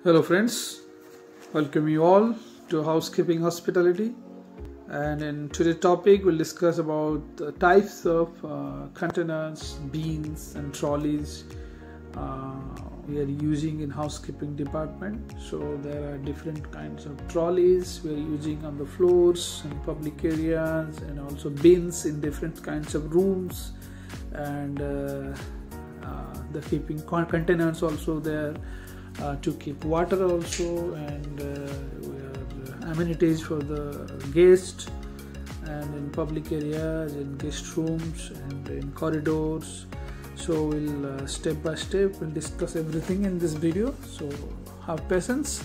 Hello friends, welcome you all to Housekeeping Hospitality, and in today's topic we'll discuss about the types of containers, beans and trolleys we are using in housekeeping department. So there are different kinds of trolleys we are using on the floors and public areas, and also bins in different kinds of rooms, and the keeping containers also there. To keep water also, and we have amenities for the guests, and in public areas, in guest rooms and in corridors. So we'll step by step we'll discuss everything in this video, so have patience.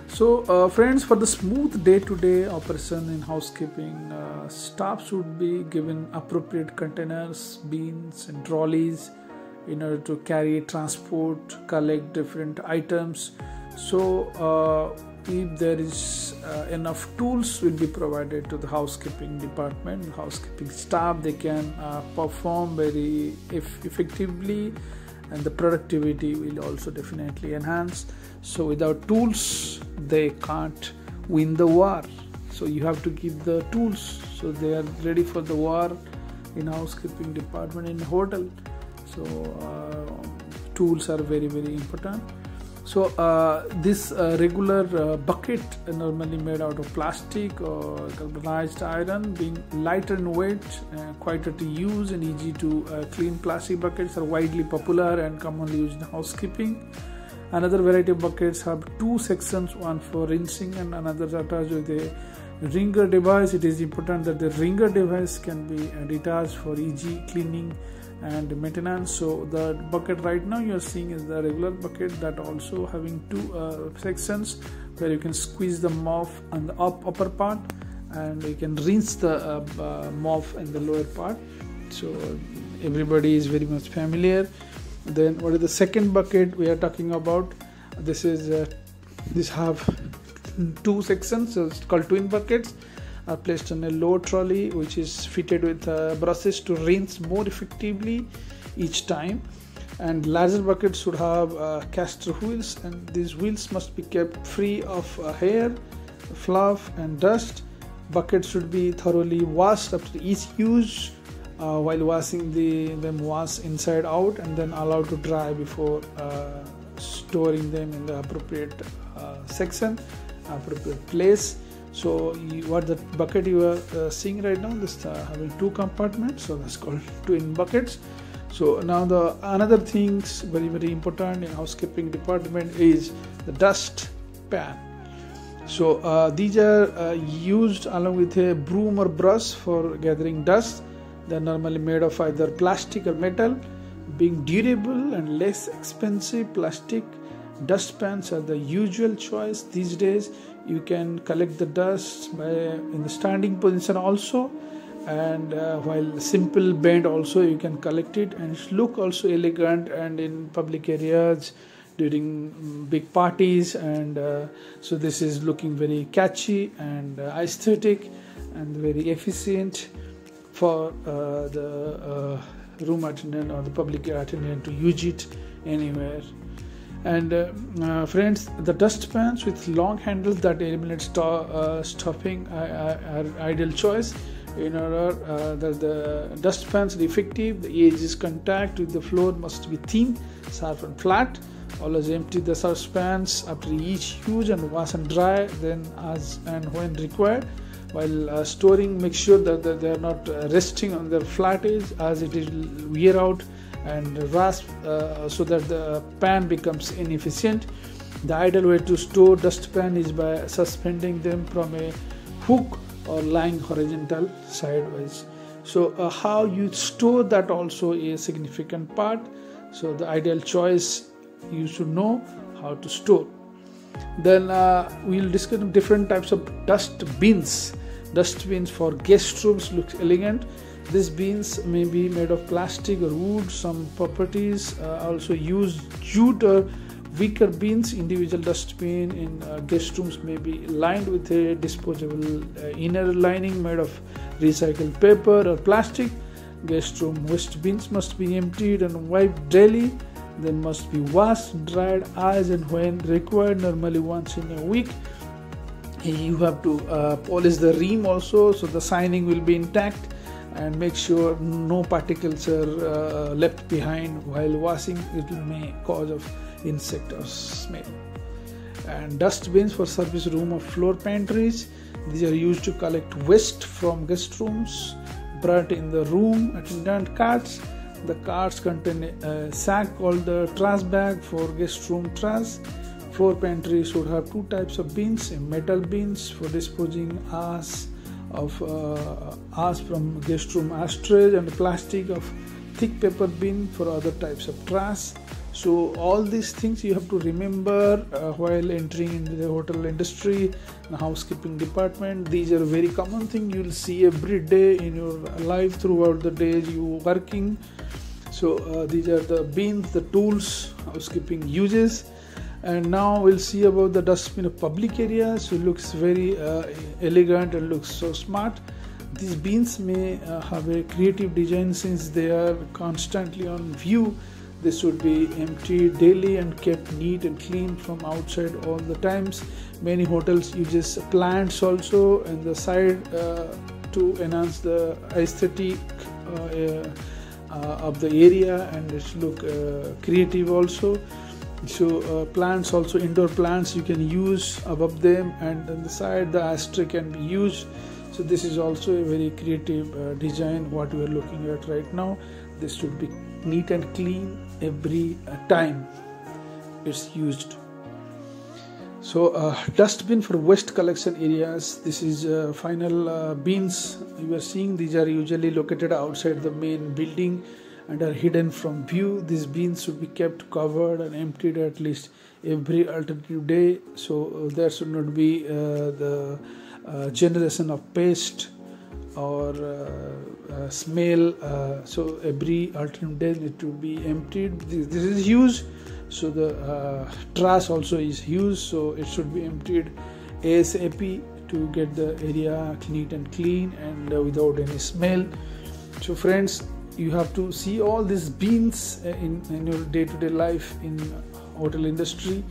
So friends, for the smooth day-to-day operation in housekeeping, staff should be given appropriate containers, bins and trolleys in order to carry, transport, collect different items. So if there is enough tools will be provided to the housekeeping department, housekeeping staff, they can perform very effectively, and the productivity will also definitely enhance. So without tools they can't win the war, so you have to give the tools so they are ready for the war in housekeeping department in hotel. So tools are very important. So this regular bucket normally made out of plastic or galvanized iron, being lighter in weight, quieter to use and easy to clean, plastic buckets are widely popular and commonly used in housekeeping. Another variety of buckets have two sections, one for rinsing and another attached with a wringer device. It is important that the wringer device can be detached for easy cleaning and maintenance. So the bucket right now you are seeing is the regular bucket that also having two sections where you can squeeze the mop on the upper part, and you can rinse the mop in the lower part. So everybody is very much familiar. Then what is the second bucket we are talking about? This is this have two sections, so it's called twin buckets, are placed on a low trolley which is fitted with brushes to rinse more effectively each time. And larger buckets should have caster wheels, and these wheels must be kept free of hair, fluff and dust. Buckets should be thoroughly washed after each use. While washing them wash inside out and then allowed to dry before storing them in the appropriate section, appropriate place. So what the bucket you are seeing right now, this having two compartments, so that's called twin buckets. So now the another things very important in housekeeping department is the dust pan. So these are used along with a broom or brush for gathering dust. They are normally made of either plastic or metal. Being durable and less expensive, plastic dustpans are the usual choice these days. You can collect the dust in the standing position also, and while simple bend also you can collect it, and look also elegant and in public areas during big parties, and so this is looking very catchy and aesthetic and very efficient for the room attendant or the public attendant to use it anywhere. And friends, the dustpans with long handles that eliminate stopping are ideal choice. In order that the dustpans are effective, the edges contact with the floor must be thin, sharp and flat. Always empty the dustpans after each use and wash and dry then as and when required. While storing, make sure that they are not resting on their flat edge, as it will wear out and rasp, so that the pan becomes inefficient. The ideal way to store dustpan is by suspending them from a hook or lying horizontal sideways. So how you store that also is a significant part. So the ideal choice, you should know how to store. Then we'll discuss different types of dust bins. Dust bins for guest rooms looks elegant. These bins may be made of plastic or wood. Some properties also use jute or wicker bins. Individual dustbin in guest rooms may be lined with a disposable inner lining made of recycled paper or plastic. Guest room waste bins must be emptied and wiped daily. They must be washed, dried as and when required, normally once in a week. You have to polish the rim also, so the shining will be intact, and make sure no particles are left behind while washing. It may cause of insect or smell. And dustbins for service room or floor pantries. These are used to collect waste from guest rooms brought in the room. Attendant carts. The carts contain a sack called the trash bag for guest room trash. Floor pantry should have two types of bins: a metal bins for disposing ash from guest room ashtrays, and a plastic of thick paper bin for other types of trash. So all these things you have to remember while entering into the hotel industry, the housekeeping department. These are very common thing you will see every day in your life throughout the days you working. So these are the bins, the tools housekeeping uses. And now we'll see about the dustbin of public areas. So it looks very elegant and looks so smart. These bins may have a creative design since they are constantly on view. They should be emptied daily and kept neat and clean from outside all the times. Many hotels uses plants also in the side to enhance the aesthetic of the area, and it look creative also. So plants also, indoor plants you can use above them, and on the side the ashtray can be used. So this is also a very creative design what we are looking at right now. This should be neat and clean every time it's used. So dustbin for waste collection areas. This is final bins you are seeing. These are usually located outside the main building and are hidden from view. These bins should be kept covered and emptied at least every alternative day. So there should not be the generation of paste or smell. So every alternate day it to be emptied. This is huge. So the trash also is huge. So it should be emptied ASAP to get the area neat and clean and without any smell. So friends, you have to see all these bins in your day-to-day life in hotel industry.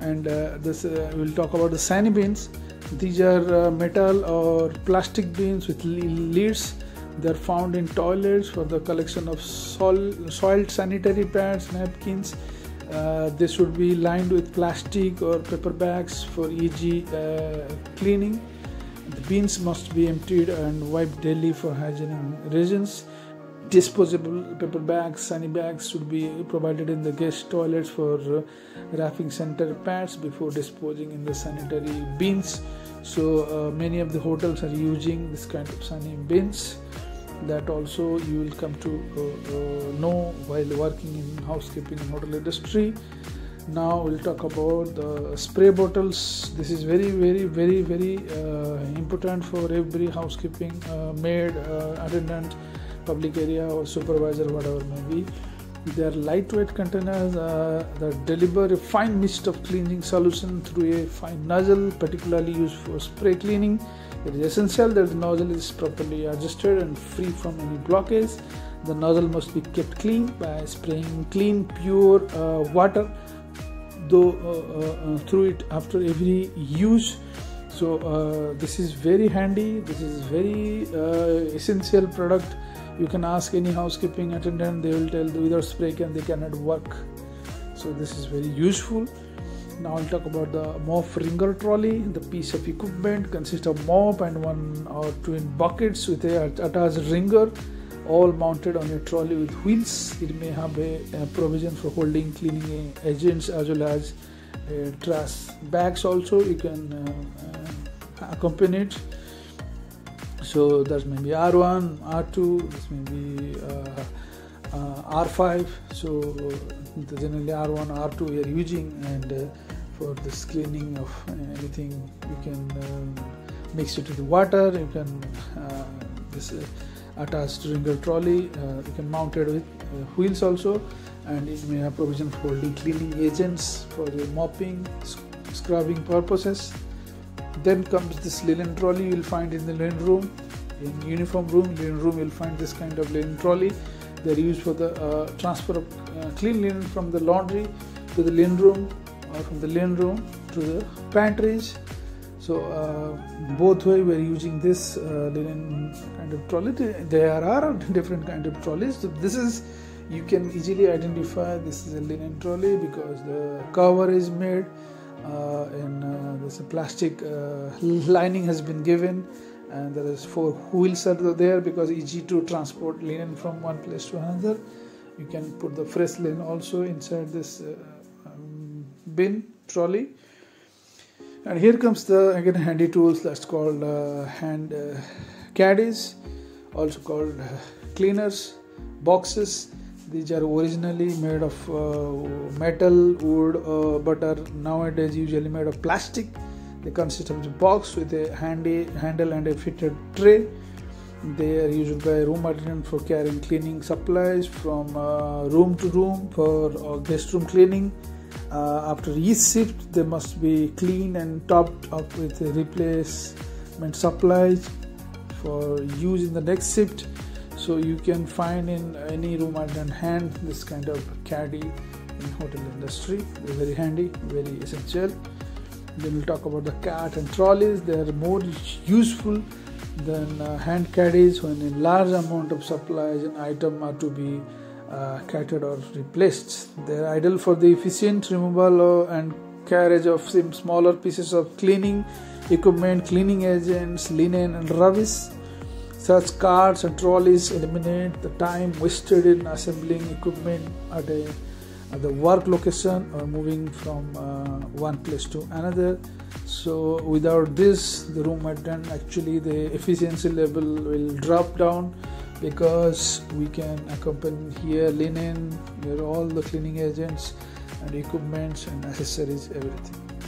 And we'll talk about the sanitary beans. These are metal or plastic bins with lids. They are found in toilets for the collection of soiled sanitary pads, napkins. They should be lined with plastic or paper bags for easy cleaning. The bins must be emptied and wiped daily for hygienic reasons. Disposable paper bags, sanitary bags should be provided in the guest toilets for wrapping sanitary pads before disposing in the sanitary bins. So many of the hotels are using this kind of sanitary bins. That also you will come to know while working in housekeeping and hotel industry. Now we'll talk about the spray bottles. This is very important for every housekeeping maid, attendant, public area or supervisor, whatever may be. They are lightweight containers that deliver a fine mist of cleansing solution through a fine nozzle, particularly used for spray cleaning. It is essential that the nozzle is properly adjusted and free from any blockage. The nozzle must be kept clean by spraying clean, pure water through it after every use. So this is very handy. This is very essential product. You can ask any housekeeping attendant, they will tell without spray can they cannot work. So this is very useful. Now I'll talk about the Morph ringer trolley. The piece of equipment consists of mop and one or two buckets with a attached ringer, all mounted on a trolley with wheels. It may have a provision for holding cleaning agents as well as trash bags also. You can accompany it. So that may be R1, R2, this may be R5. So generally R1, R2 we are using, and for this cleaning of anything you can mix it with water. You can this attached ringer trolley. You can mount it with wheels also, and it may have provision for holding cleaning agents for the mopping, scrubbing purposes. Then comes this linen trolley. You will find in the linen room, in uniform room, linen room. You will find this kind of linen trolley. They're used for the transfer of clean linen from the laundry to the linen room, or from the linen room to the pantries. So both way we're using this linen kind of trolley. There are different kind of trolleys. So this is, you can easily identify this is a linen trolley because the cover is made and there's a plastic lining has been given, and there is 4 wheels are there because easy to transport linen from one place to another. You can put the fresh linen also inside this bin trolley. And here comes the again handy tools that's called hand Caddys, also called cleaners, boxes. These are originally made of metal, wood, but are nowadays usually made of plastic. They consist of a box with a handy handle and a fitted tray. They are used by room attendant for carrying cleaning supplies from room to room for guest room cleaning. After each shift, they must be cleaned and topped up with replacement supplies for use in the next shift. So you can find in any room attendant hand this kind of caddy in hotel industry. They're very handy, very essential. Then we'll talk about the cart and trolleys. They are more useful than hand caddies when a large amount of supplies and items are to be carted or replaced. They are ideal for the efficient removal and carriage of some smaller pieces of cleaning equipment, cleaning agents, linen and rubbish. Such carts and trolleys eliminate the time wasted in assembling equipment at the work location or moving from one place to another. So without this, the room attendant, actually the efficiency level will drop down, because we can accompany here linen, here all the cleaning agents and equipments and accessories, everything.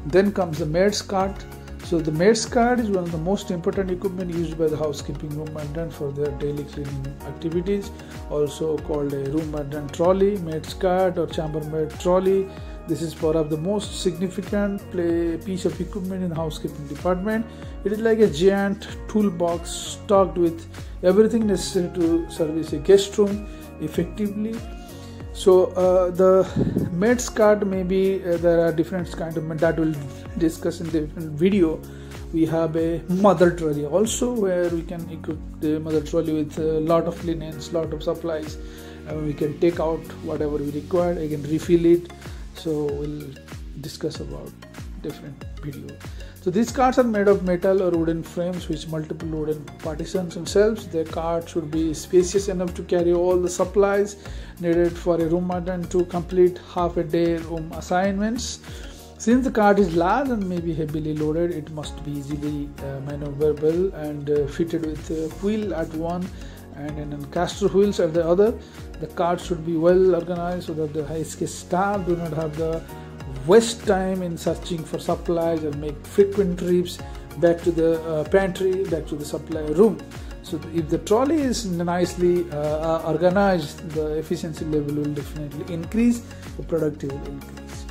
Then comes the maid's cart. So the maid's cart is one of the most important equipment used by the housekeeping room attendant for their daily cleaning activities, also called a room attendant trolley, maid's cart or chambermaid trolley. This is one of the most significant piece of equipment in the housekeeping department. It is like a giant toolbox stocked with everything necessary to service a guest room effectively. So the maid's cart, maybe there are different kind of, that we'll discuss in the different video. We have a mother trolley also, where we can equip the mother trolley with a lot of linens, lot of supplies, and we can take out whatever we require, again refill it. So we'll discuss about different video. So these carts are made of metal or wooden frames with multiple wooden partitions and shelves. The cart should be spacious enough to carry all the supplies needed for a room attendant to complete half a day room assignments. Since the cart is large and may be heavily loaded, it must be easily maneuverable and fitted with a wheel at one and then caster wheels at the other. The cart should be well organized so that the high-skilled staff do not have the waste time in searching for supplies and make frequent trips back to the pantry, back to the supply room. So if the trolley is nicely organized, the efficiency level will definitely increase, the productivity will increase.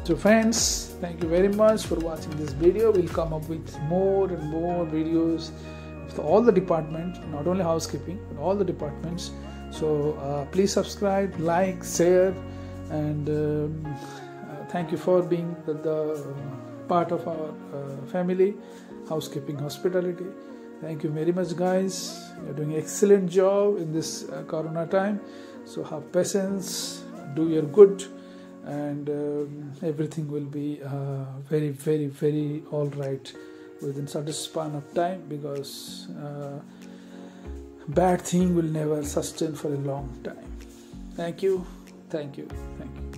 So friends, thank you very much for watching this video. We'll come up with more and more videos for all the departments, not only housekeeping, but all the departments. So please subscribe, like, share, and thank you for being the part of our family, Housekeeping Hospitality. Thank you very much, guys. You're doing an excellent job in this corona time. So have patience, do your good, and everything will be very, very, very all right within such a span of time, because bad thing will never sustain for a long time. Thank you, thank you, thank you.